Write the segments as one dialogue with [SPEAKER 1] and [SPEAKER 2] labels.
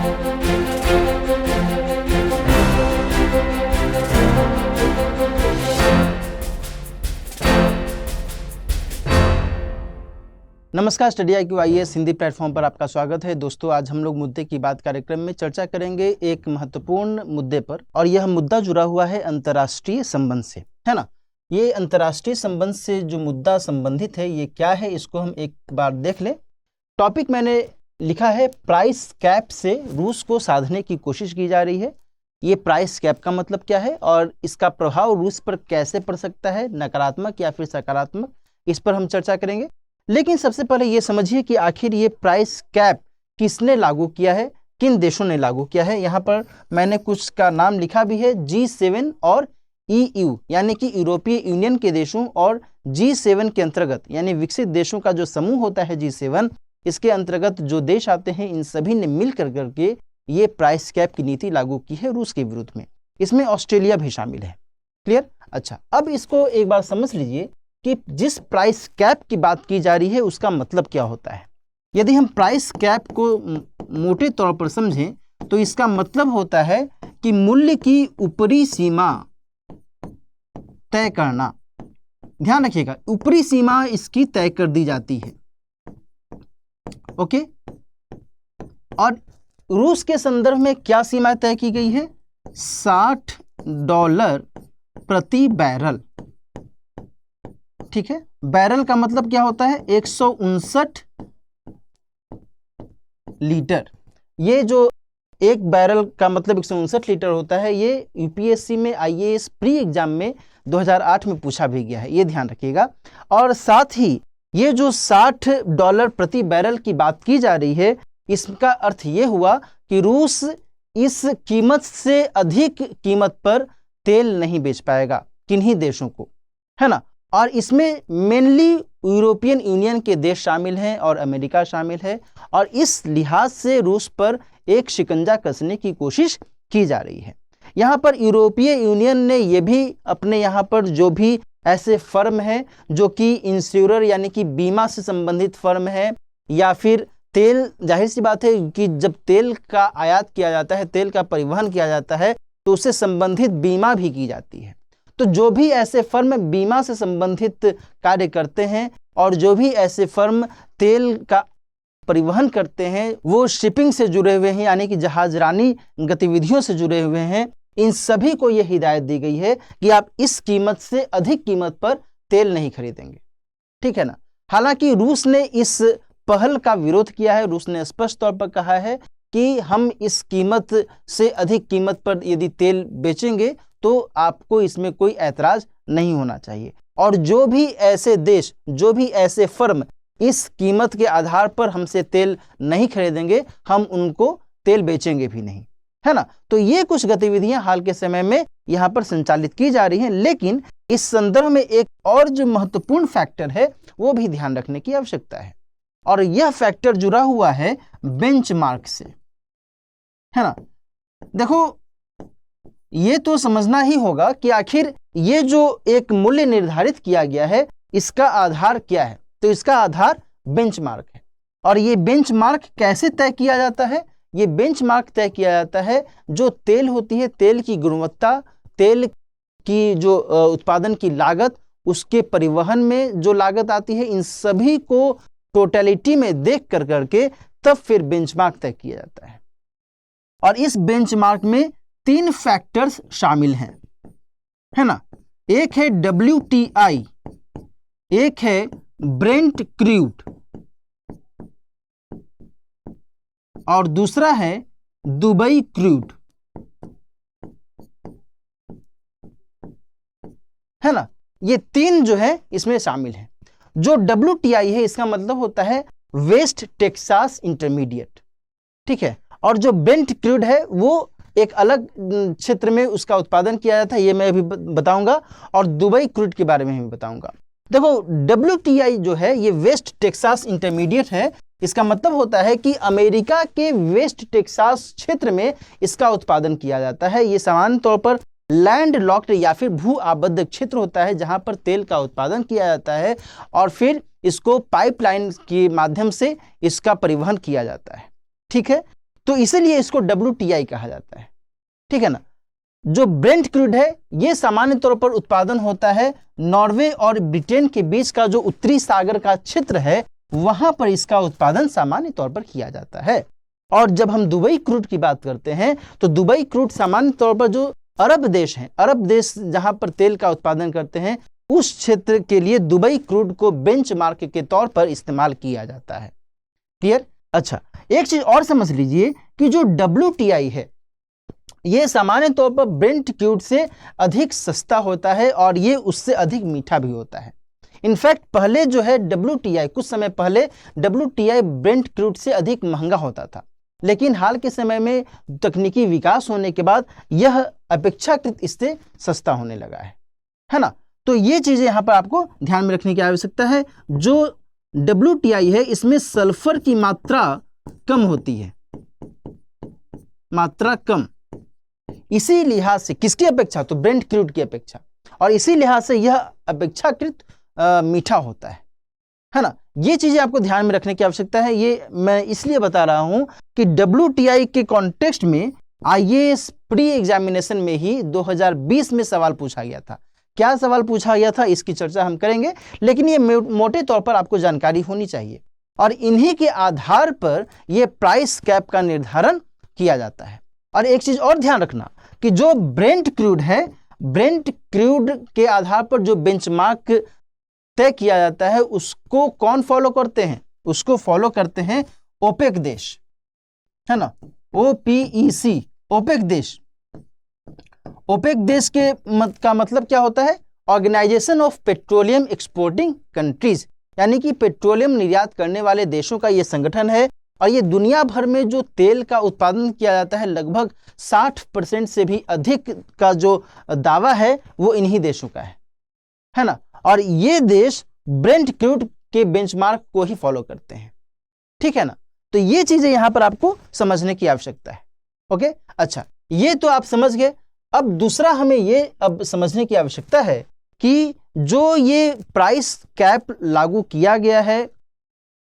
[SPEAKER 1] नमस्कार, study IQ IAS Hindi platform पर आपका स्वागत है। दोस्तों, आज हम लोग मुद्दे की बात कार्यक्रम में चर्चा करेंगे एक महत्वपूर्ण मुद्दे पर, और यह मुद्दा जुड़ा हुआ है अंतर्राष्ट्रीय संबंध से, है ना। ये अंतर्राष्ट्रीय संबंध से जो मुद्दा संबंधित है, ये क्या है, इसको हम एक बार देख लें। टॉपिक मैंने लिखा है, प्राइस कैप से रूस को साधने की कोशिश की जा रही है। ये प्राइस कैप का मतलब क्या है और इसका प्रभाव रूस पर कैसे पड़ सकता है, नकारात्मक या फिर सकारात्मक, इस पर हम चर्चा करेंगे। लेकिन सबसे पहले ये समझिए कि आखिर ये प्राइस कैप किसने लागू किया है, किन देशों ने लागू किया है। यहाँ पर मैंने कुछ का नाम लिखा भी है, G7 और EU यानी कि यूरोपीय यूनियन के देशों, और G7 के अंतर्गत यानी विकसित देशों का जो समूह होता है G7, इसके अंतर्गत जो देश आते हैं, इन सभी ने मिल करके ये प्राइस कैप की नीति लागू की है रूस के विरुद्ध में। इसमें ऑस्ट्रेलिया भी शामिल है। क्लियर? अच्छा, अब इसको एक बार समझ लीजिए कि जिस प्राइस कैप की बात की जा रही है उसका मतलब क्या होता है। यदि हम प्राइस कैप को मोटे तौर पर समझें तो इसका मतलब होता है कि मूल्य की ऊपरी सीमा तय करना। ध्यान रखिएगा, ऊपरी सीमा इसकी तय कर दी जाती है। ओके, और रूस के संदर्भ में क्या सीमा तय की गई है? $60 प्रति बैरल। ठीक है, बैरल का मतलब क्या होता है? 159 लीटर। ये जो एक बैरल का मतलब 159 लीटर होता है, ये यूपीएससी में IAS प्री एग्जाम में 2008 में पूछा भी गया है, ये ध्यान रखिएगा। और साथ ही ये जो $60 प्रति बैरल की बात की जा रही है, इसका अर्थ ये हुआ कि रूस इस कीमत से अधिक कीमत पर तेल नहीं बेच पाएगा किन्हीं देशों को, है ना। और इसमें मेनली यूरोपियन यूनियन के देश शामिल हैं और अमेरिका शामिल है, और इस लिहाज से रूस पर एक शिकंजा कसने की कोशिश की जा रही है। यहाँ पर यूरोपीय यूनियन ने ये भी अपने यहाँ पर जो भी ऐसे फर्म हैं जो कि इंश्योरर यानी कि बीमा से संबंधित फर्म है, या फिर तेल, जाहिर सी बात है कि जब तेल का आयात किया जाता है, तेल का परिवहन किया जाता है, तो उससे संबंधित बीमा भी की जाती है। तो जो भी ऐसे फर्म बीमा से संबंधित कार्य करते हैं और जो भी ऐसे फर्म तेल का परिवहन करते हैं, वो शिपिंग से जुड़े हुए हैं यानी कि जहाजरानी गतिविधियों से जुड़े हुए हैं, इन सभी को यह हिदायत दी गई है कि आप इस कीमत से अधिक कीमत पर तेल नहीं खरीदेंगे। ठीक है ना। हालांकि रूस ने इस पहल का विरोध किया है। रूस ने स्पष्ट तौर पर कहा है कि हम इस कीमत से अधिक कीमत पर यदि तेल बेचेंगे तो आपको इसमें कोई ऐतराज नहीं होना चाहिए। और जो भी ऐसे देश, जो भी ऐसे फर्म इस कीमत के आधार पर हमसे तेल नहीं खरीदेंगे, हम उनको तेल बेचेंगे भी नहीं, है ना। तो ये कुछ गतिविधियां हाल के समय में यहाँ पर संचालित की जा रही हैं। लेकिन इस संदर्भ में एक और जो महत्वपूर्ण फैक्टर है वो भी ध्यान रखने की आवश्यकता है, और यह फैक्टर जुड़ा हुआ है बेंचमार्क से, है ना। देखो, ये तो समझना ही होगा कि आखिर ये जो एक मूल्य निर्धारित किया गया है, इसका आधार क्या है। तो इसका आधार बेंचमार्क है। और ये बेंचमार्क कैसे तय किया जाता है? ये बेंचमार्क तय किया जाता है जो तेल होती है, तेल की गुणवत्ता, तेल की जो उत्पादन की लागत, उसके परिवहन में जो लागत आती है, इन सभी को टोटलिटी में देख करके तब फिर बेंचमार्क तय किया जाता है। और इस बेंचमार्क में 3 फैक्टर्स शामिल हैं, है ना। एक है WTI, एक है ब्रेंट क्रूड, और दूसरा है दुबई क्रूड, है ना। ये 3 जो है इसमें शामिल है। जो WTI है, इसका मतलब होता है वेस्ट टेक्सास इंटरमीडिएट, ठीक है। और जो ब्रेंट क्रूड है वो एक अलग क्षेत्र में उसका उत्पादन किया जाता है, ये मैं अभी बताऊंगा, और दुबई क्रूड के बारे में भी बताऊंगा। देखो, WTI जो है ये वेस्ट टेक्सास इंटरमीडिएट है। इसका मतलब होता है कि अमेरिका के वेस्ट टेक्सास क्षेत्र में इसका उत्पादन किया जाता है। ये सामान्य तौर पर लैंड लॉक्ड या फिर भू आबद्ध क्षेत्र होता है जहां पर तेल का उत्पादन किया जाता है और फिर इसको पाइपलाइन के माध्यम से इसका परिवहन किया जाता है। ठीक है, तो इसीलिए इसको WTI कहा जाता है, ठीक है ना। जो ब्रेंट क्रूड है ये सामान्य तौर पर उत्पादन होता है नॉर्वे और ब्रिटेन के बीच का जो उत्तरी सागर का क्षेत्र है, वहां पर इसका उत्पादन सामान्य तौर पर किया जाता है। और जब हम दुबई क्रूड की बात करते हैं तो दुबई क्रूड सामान्य तौर पर जो अरब देश हैं, अरब देश जहां पर तेल का उत्पादन करते हैं, उस क्षेत्र के लिए दुबई क्रूड को बेंचमार्क के तौर पर इस्तेमाल किया जाता है। क्लियर? अच्छा, एक चीज और समझ लीजिए कि जो WTI है ये सामान्य तौर पर ब्रेंट क्रूड से अधिक सस्ता होता है और ये उससे अधिक मीठा भी होता है। इनफैक्ट पहले जो है WTI, कुछ समय पहले WTI ब्रेंट क्रूड से अधिक महंगा होता था, लेकिन हाल के समय में तकनीकी विकास होने के बाद यह अपेक्षाकृत इससे सस्ता होने लगा है ना। तो ये चीजें यहां पर आपको ध्यान में रखने की आवश्यकता है। जो WTI है इसमें सल्फर की मात्रा कम होती है, मात्रा कम, इसी लिहाज से किसकी अपेक्षा, तो ब्रेंट क्रूड की अपेक्षा, और इसी लिहाज से यह अपेक्षाकृत मीठा होता है ना। ये चीजें आपको ध्यान में रखने की आवश्यकता है। ये मैं इसलिए बता रहा हूं कि WTI के कॉन्टेक्स्ट में IAS प्री एग्जामिनेशन में ही 2020 में सवाल पूछा गया था। क्या सवाल पूछा गया था इसकी चर्चा हम करेंगे, लेकिन ये मोटे तौर पर आपको जानकारी होनी चाहिए और इन्हीं के आधार पर यह प्राइस कैप का निर्धारण किया जाता है। और एक चीज और ध्यान रखना कि जो ब्रेंट क्रूड है, ब्रेंट क्रूड के आधार पर जो बेंचमार्क तय किया जाता है उसको कौन फॉलो करते हैं, उसको फॉलो करते हैं ओपेक देश, है ना, OPEC, ओपेक देश। ओपेक देश का मतलब क्या होता है, organisation of petroleum exporting countries, यानी कि पेट्रोलियम निर्यात करने वाले देशों का यह संगठन है। और ये दुनिया भर में जो तेल का उत्पादन किया जाता है लगभग 60% से भी अधिक का जो दावा है वो इन्हीं देशों का है ना। और ये देश ब्रेंट क्रूड के बेंचमार्क को ही फॉलो करते हैं, ठीक है ना। तो ये चीजें यहां पर आपको समझने की आवश्यकता है। ओके, अच्छा, ये तो आप समझ गए। अब दूसरा हमें ये अब समझने की आवश्यकता है कि जो ये प्राइस कैप लागू किया गया है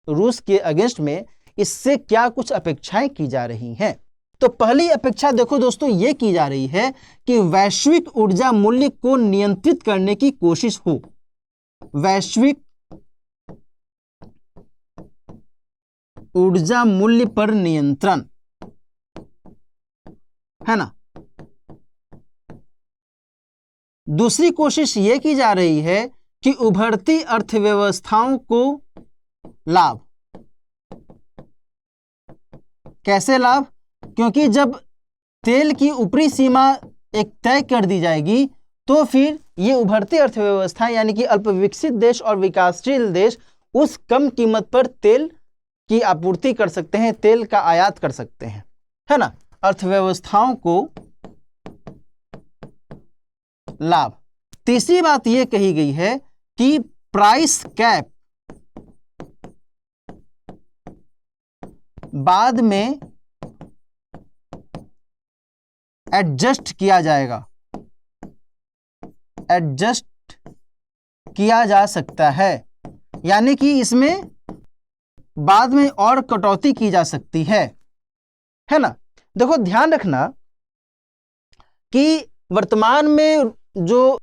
[SPEAKER 1] रूस के अगेंस्ट में, इससे क्या कुछ अपेक्षाएं की जा रही हैं। तो पहली अपेक्षा देखो दोस्तों, ये की जा रही है कि वैश्विक ऊर्जा मूल्य को नियंत्रित करने की कोशिश हो। वैश्विक ऊर्जा मूल्य पर नियंत्रण, है ना। दूसरी कोशिश यह की जा रही है कि उभरती अर्थव्यवस्थाओं को लाभ। कैसे लाभ? क्योंकि जब तेल की ऊपरी सीमा एक तय कर दी जाएगी तो फिर ये उभरती अर्थव्यवस्थाएं यानी कि अल्पविकसित देश और विकासशील देश उस कम कीमत पर तेल की आपूर्ति कर सकते हैं, तेल का आयात कर सकते हैं, है ना। अर्थव्यवस्थाओं को लाभ। तीसरी बात यह कही गई है कि प्राइस कैप बाद में एडजस्ट किया जाएगा, एडजस्ट किया जा सकता है, यानी कि इसमें बाद में और कटौती की जा सकती है ना। देखो ध्यान रखना कि वर्तमान में जो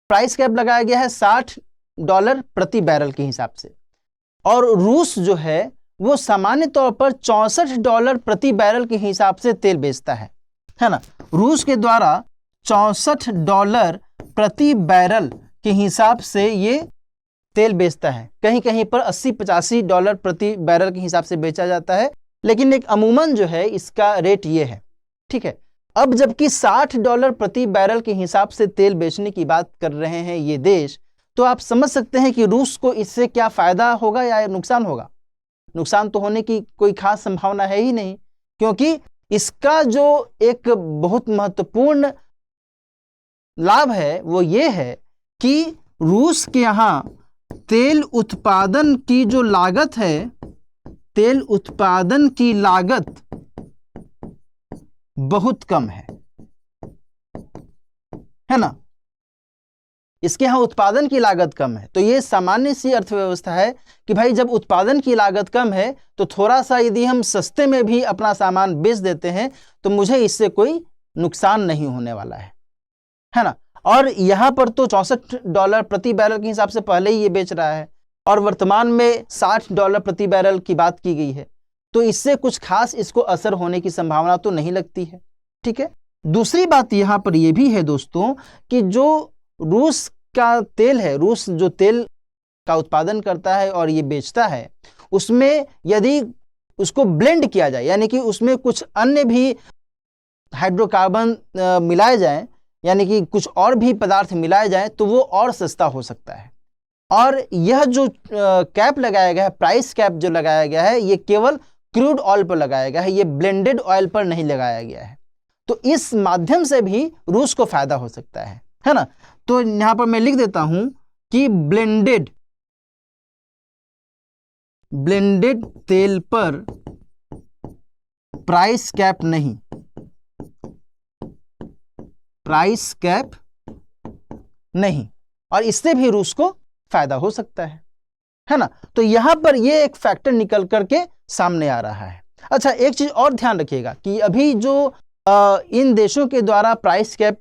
[SPEAKER 1] प्राइस कैप लगाया गया है $60 प्रति बैरल के हिसाब से, और रूस जो है वो सामान्य तौर पर $64 प्रति बैरल के हिसाब से तेल बेचता है ना। रूस के द्वारा $64 प्रति बैरल के हिसाब से ये तेल बेचता है। कहीं कहीं पर $80-85 प्रति बैरल के हिसाब से बेचा जाता है, लेकिन एक अमूमन जो है इसका रेट ये है, ठीक है। अब जबकि $60 प्रति बैरल के हिसाब से तेल बेचने की बात कर रहे हैं ये देश, तो आप समझ सकते हैं कि रूस को इससे क्या फायदा होगा या नुकसान होगा। नुकसान तो होने की कोई खास संभावना है ही नहीं, क्योंकि इसका जो एक बहुत महत्वपूर्ण लाभ है वो ये है कि रूस के यहां तेल उत्पादन की जो लागत है, तेल उत्पादन की लागत बहुत कम है ना। इसके यहाँ उत्पादन की लागत कम है। तो ये सामान्य सी अर्थव्यवस्था है कि भाई जब उत्पादन की लागत कम है तो थोड़ा सा यदि हम सस्ते में भी अपना सामान बेच देते हैं तो मुझे इससे कोई नुकसान नहीं होने वाला है ना। और यहाँ पर तो $64 प्रति बैरल के हिसाब से पहले ही ये बेच रहा है और वर्तमान में $60 प्रति बैरल की बात की गई है। तो इससे कुछ खास इसको असर होने की संभावना तो नहीं लगती है। ठीक है, दूसरी बात यहाँ पर यह भी है दोस्तों कि जो रूस का तेल है, रूस जो तेल का उत्पादन करता है और ये बेचता है, उसमें यदि उसको ब्लेंड किया जाए यानी कि उसमें कुछ अन्य भी हाइड्रोकार्बन मिलाए जाएं, यानी कि कुछ और भी पदार्थ मिलाए जाएं, तो वो और सस्ता हो सकता है। और यह जो कैप लगाया गया है, प्राइस कैप जो लगाया गया है, ये केवल क्रूड ऑयल पर लगाया गया है, ये ब्लेंडेड ऑयल पर नहीं लगाया गया है। तो इस माध्यम से भी रूस को फायदा हो सकता है ना। तो यहां पर मैं लिख देता हूं कि ब्लेंडेड तेल पर प्राइस कैप नहीं, प्राइस कैप नहीं, और इससे भी रूस को फायदा हो सकता है ना। तो यहां पर ये एक फैक्टर निकल करके सामने आ रहा है। अच्छा, एक चीज और ध्यान रखिएगा कि अभी जो इन देशों के द्वारा प्राइस कैप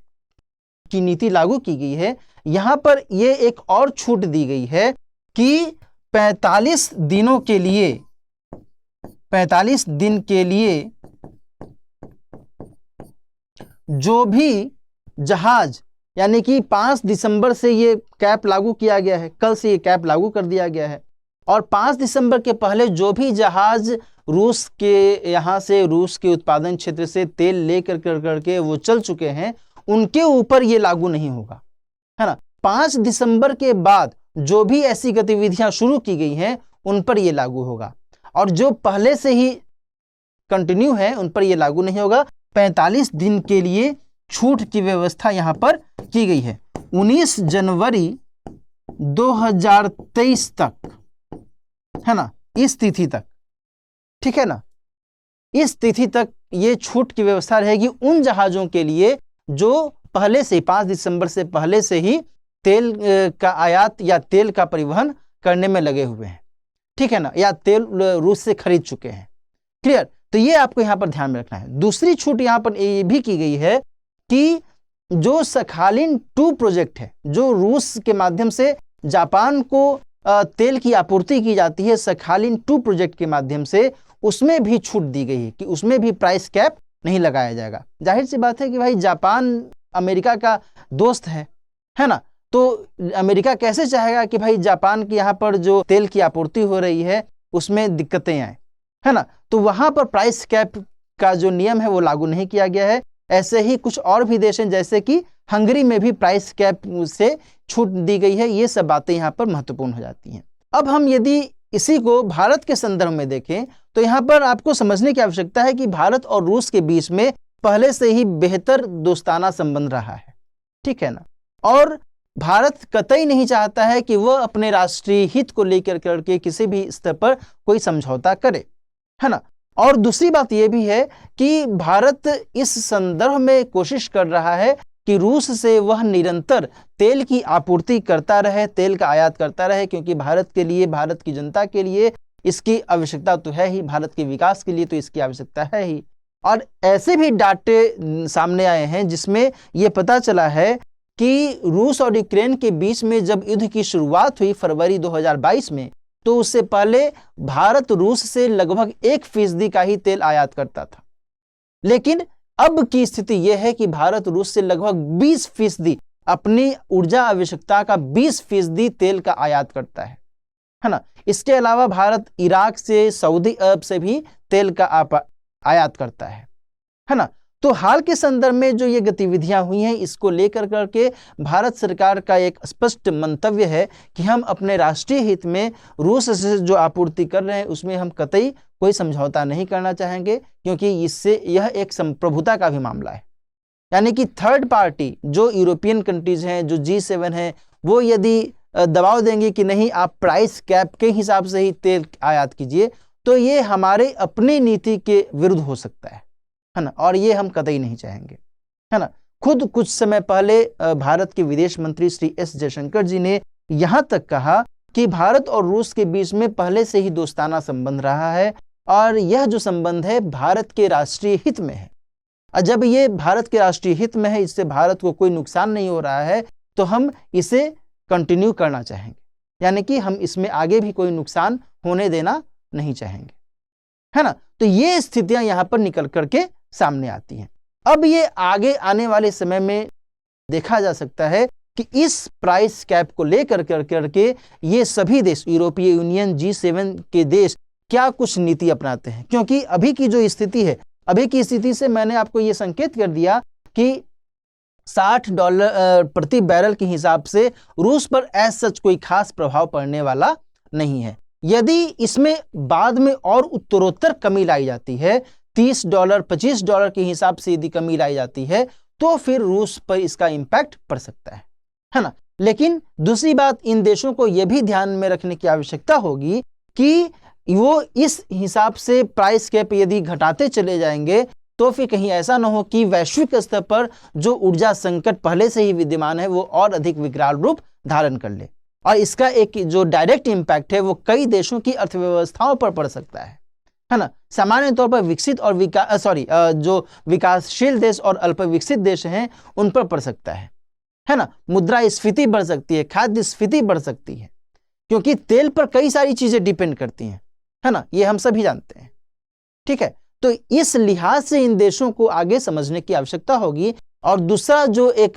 [SPEAKER 1] की नीति लागू की गई है, यहां पर ये एक और छूट दी गई है कि 45 दिनों के लिए, 45 दिन के लिए जो भी जहाज, यानी कि 5 दिसंबर से ये कैप लागू किया गया है, कल से ये कैप लागू कर दिया गया है, और 5 दिसंबर के पहले जो भी जहाज रूस के यहाँ से, रूस के उत्पादन क्षेत्र से तेल लेकर करके वो चल चुके हैं, उनके ऊपर ये लागू नहीं होगा, है ना। 5 दिसंबर के बाद जो भी ऐसी गतिविधियां शुरू की गई हैं उन पर ये लागू होगा, और जो पहले से ही कंटिन्यू है उन पर ये लागू नहीं होगा। 45 दिन के लिए छूट की व्यवस्था यहां पर की गई है, 19 जनवरी 2023 तक, है ना, इस तिथि तक। ठीक है ना, इस तिथि तक ये छूट की व्यवस्था रहेगी उन जहाजों के लिए जो पहले से 5 दिसंबर से पहले से ही तेल का आयात या तेल का परिवहन करने में लगे हुए हैं। ठीक है ना, या तेल रूस से खरीद चुके हैं। क्लियर? तो ये आपको यहां पर ध्यान में रखना है। दूसरी छूट यहां पर ये भी की गई है कि जो सखालिन 2 प्रोजेक्ट है, जो रूस के माध्यम से जापान को तेल की आपूर्ति की जाती है, सखालिन 2 प्रोजेक्ट के माध्यम से, उसमें भी छूट दी गई है कि उसमें भी प्राइस कैप नहीं लगाया जाएगा। जाहिर सी बात है कि भाई जापान अमेरिका का दोस्त है ना। तो अमेरिका कैसे चाहेगा कि भाई जापान के यहाँ पर जो तेल की आपूर्ति हो रही है उसमें दिक्कतें आए, है ना। तो वहां पर प्राइस कैप का जो नियम है वो लागू नहीं किया गया है। ऐसे ही कुछ और भी देश हैं, जैसे कि हंगरी में भी प्राइस कैप से छूट दी गई है। ये सब बातें यहाँ पर महत्वपूर्ण हो जाती हैं। अब हम यदि इसी को भारत के संदर्भ में देखें तो यहाँ पर आपको समझने की आवश्यकता है कि भारत और रूस के बीच में पहले से ही बेहतर दोस्ताना संबंध रहा है। ठीक है ना, और भारत कतई नहीं चाहता है कि वह अपने राष्ट्रीय हित को लेकर करके किसी भी स्तर पर कोई समझौता करे, है ना। और दूसरी बात यह भी है कि भारत इस संदर्भ में कोशिश कर रहा है कि रूस से वह निरंतर तेल की आपूर्ति करता रहे, तेल का आयात करता रहे, क्योंकि भारत के लिए, भारत की जनता के लिए इसकी आवश्यकता तो है ही, भारत के विकास के लिए तो इसकी आवश्यकता है ही। और ऐसे भी डाटे सामने आए हैं जिसमें यह पता चला है कि रूस और यूक्रेन के बीच में जब युद्ध की शुरुआत हुई फरवरी 2022 में, तो उससे पहले भारत रूस से लगभग 1% का ही तेल आयात करता था। लेकिन अब की स्थिति यह है कि भारत रूस से लगभग 20% अपनी ऊर्जा आवश्यकता का 20% तेल का आयात करता है ना। इसके अलावा भारत इराक से, सऊदी अरब से भी तेल का आयात करता है ना। तो हाल के संदर्भ में जो ये गतिविधियां हुई हैं, इसको लेकर करके भारत सरकार का एक स्पष्ट मंतव्य है कि हम अपने राष्ट्रीय हित में रूस से जो आपूर्ति कर रहे हैं उसमें हम कतई कोई समझौता नहीं करना चाहेंगे, क्योंकि इससे यह एक संप्रभुता का भी मामला है। यानी कि थर्ड पार्टी जो यूरोपियन कंट्रीज हैं, जो G7 हैं, वो यदि दबाव देंगे कि नहीं आप प्राइस कैप के हिसाब से ही तेल आयात कीजिए, तो ये हमारे अपनी नीति के विरुद्ध हो सकता है ना, और ये हम कतई नहीं चाहेंगे, है ना। खुद कुछ समय पहले भारत के विदेश मंत्री श्री एस जयशंकर जी ने यहाँ तक कहा कि भारत और रूस के बीच में पहले से ही दोस्ताना संबंध रहा है और यह जो संबंध है भारत के राष्ट्रीय हित में है। और जब ये भारत के राष्ट्रीय हित में है, इससे भारत को कोई नुकसान नहीं हो रहा है, तो हम इसे कंटिन्यू करना चाहेंगे, यानी कि हम इसमें आगे भी कोई नुकसान होने देना नहीं चाहेंगे, है ना। तो ये स्थितियां यहाँ पर निकल करके सामने आती हैं। अब ये आगे आने वाले समय में देखा जा सकता है कि इस प्राइस कैप को लेकर करके ये सभी देश, यूरोपीय यूनियन, G7 के देश क्या कुछ नीति अपनाते हैं। क्योंकि अभी की जो स्थिति है, अभी की स्थिति से मैंने आपको ये संकेत कर दिया कि $60 प्रति बैरल के हिसाब से रूस पर एज सच कोई खास प्रभाव पड़ने वाला नहीं है। यदि इसमें बाद में और उत्तरोत्तर कमी लाई जाती है, $30, $25 के हिसाब से यदि कमी लाई जाती है, तो फिर रूस पर इसका इम्पैक्ट पड़ सकता है ना। लेकिन दूसरी बात, इन देशों को यह भी ध्यान में रखने की आवश्यकता होगी कि वो इस हिसाब से प्राइस कैप यदि घटाते चले जाएंगे तो फिर कहीं ऐसा ना हो कि वैश्विक स्तर पर जो ऊर्जा संकट पहले से ही विद्यमान है वो और अधिक विकराल रूप धारण कर ले, और इसका एक जो डायरेक्ट इम्पैक्ट है वो कई देशों की अर्थव्यवस्थाओं पर पड़ सकता है ना। सामान्य तौर पर विकसित और जो विकासशील देश और अल्प विकसित देश हैं उन पर पड़ सकता है ना। मुद्रास्फीति बढ़ सकती है, खाद्य स्फीति बढ़ सकती है, क्योंकि तेल पर कई सारी चीजें डिपेंड करती हैं, है ना, ये हम सभी जानते हैं। ठीक है, तो इस लिहाज से इन देशों को आगे समझने की आवश्यकता होगी। और दूसरा जो एक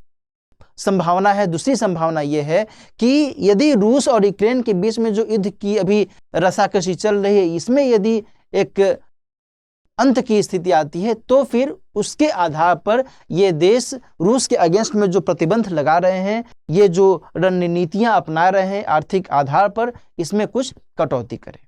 [SPEAKER 1] संभावना है, दूसरी संभावना यह है कि यदि रूस और यूक्रेन के बीच में जो युद्ध की अभी रसाकसी चल रही है, इसमें यदि एक अंत की स्थिति आती है, तो फिर उसके आधार पर ये देश रूस के अगेंस्ट में जो प्रतिबंध लगा रहे हैं, ये जो रणनीतियां अपना रहे हैं आर्थिक आधार पर, इसमें कुछ कटौती करें।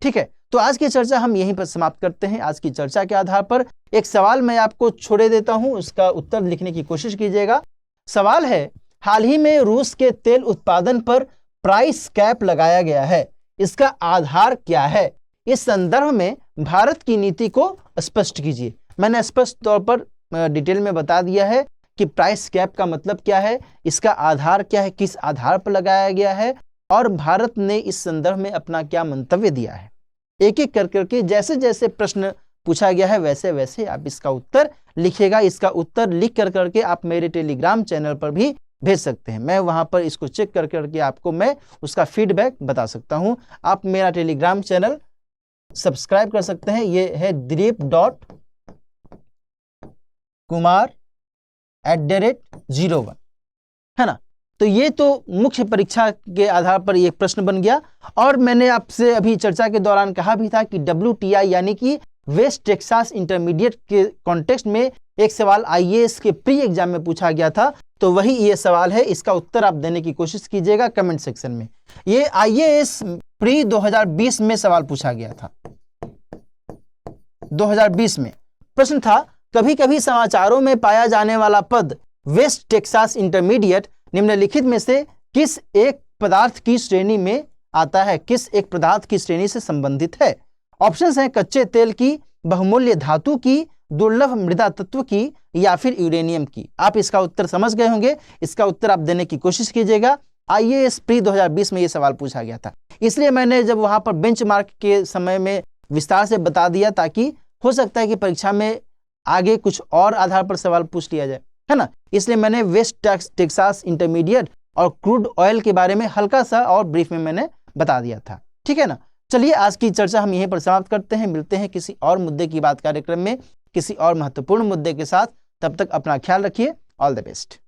[SPEAKER 1] ठीक है, तो आज की चर्चा हम यहीं पर समाप्त करते हैं। आज की चर्चा के आधार पर एक सवाल मैं आपको छोड़े देता हूं, उसका उत्तर लिखने की कोशिश कीजिएगा। सवाल है, हाल ही में रूस के तेल उत्पादन पर प्राइस कैप लगाया गया है, इसका आधार क्या है? इस संदर्भ में भारत की नीति को स्पष्ट कीजिए। मैंने स्पष्ट तौर पर डिटेल में बता दिया है कि प्राइस कैप का मतलब क्या है, इसका आधार क्या है, किस आधार पर लगाया गया है, और भारत ने इस संदर्भ में अपना क्या मंतव्य दिया है। एक एक करके जैसे जैसे प्रश्न पूछा गया है वैसे वैसे आप इसका उत्तर लिखिएगा। इसका उत्तर लिख करके आप मेरे टेलीग्राम चैनल पर भी भेज सकते हैं। मैं वहां पर इसको चेक करके आपको मैं उसका फीडबैक बता सकता हूं। आप मेरा टेलीग्राम चैनल सब्सक्राइब कर सकते हैं, ये है dileep.kumar@01, है ना। तो ये तो मुख्य परीक्षा के आधार पर एक प्रश्न बन गया। और मैंने आपसे अभी चर्चा के दौरान कहा भी था कि WTI यानी कि वेस्ट टेक्सास इंटरमीडिएट के कॉन्टेक्स्ट में एक सवाल IAS के प्री एग्जाम में पूछा गया था, तो वही ये सवाल है। इसका उत्तर आप देने की कोशिश कीजिएगा कमेंट सेक्शन में। ये IAS प्री 2020 में सवाल पूछा गया था। 2020 में प्रश्न था, कभी कभी समाचारों में पाया जाने वाला पद वेस्ट टेक्सास इंटरमीडिएट निम्नलिखित में से किस एक पदार्थ की श्रेणी में आता है, किस एक पदार्थ की श्रेणी से संबंधित है? ऑप्शंस हैं कच्चे तेल की, बहुमूल्य धातु की, दुर्लभ मृदा तत्व की, या फिर यूरेनियम की। आप इसका उत्तर समझ गए होंगे, इसका उत्तर आप देने की कोशिश कीजिएगा। IAS प्री 2020 में यह सवाल पूछा गया था, इसलिए मैंने जब वहां पर बेंचमार्क के समय में विस्तार से बता दिया, ताकि हो सकता है कि परीक्षा में आगे कुछ और आधार पर सवाल पूछ लिया जाए, है ना। इसलिए मैंने वेस्ट टेक्सास इंटरमीडिएट और क्रूड ऑयल के बारे में हल्का सा और ब्रीफ में मैंने बता दिया था। ठीक है ना। चलिए आज की चर्चा हम यहीं पर समाप्त करते हैं। मिलते हैं किसी और मुद्दे की बात कार्यक्रम में किसी और महत्वपूर्ण मुद्दे के साथ। तब तक अपना ख्याल रखिए। All the best.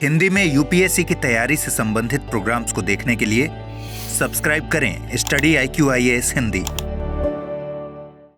[SPEAKER 2] हिंदी में UPSC की तैयारी से संबंधित प्रोग्राम्स को देखने के लिए सब्सक्राइब करें स्टडी IQ IAS हिंदी।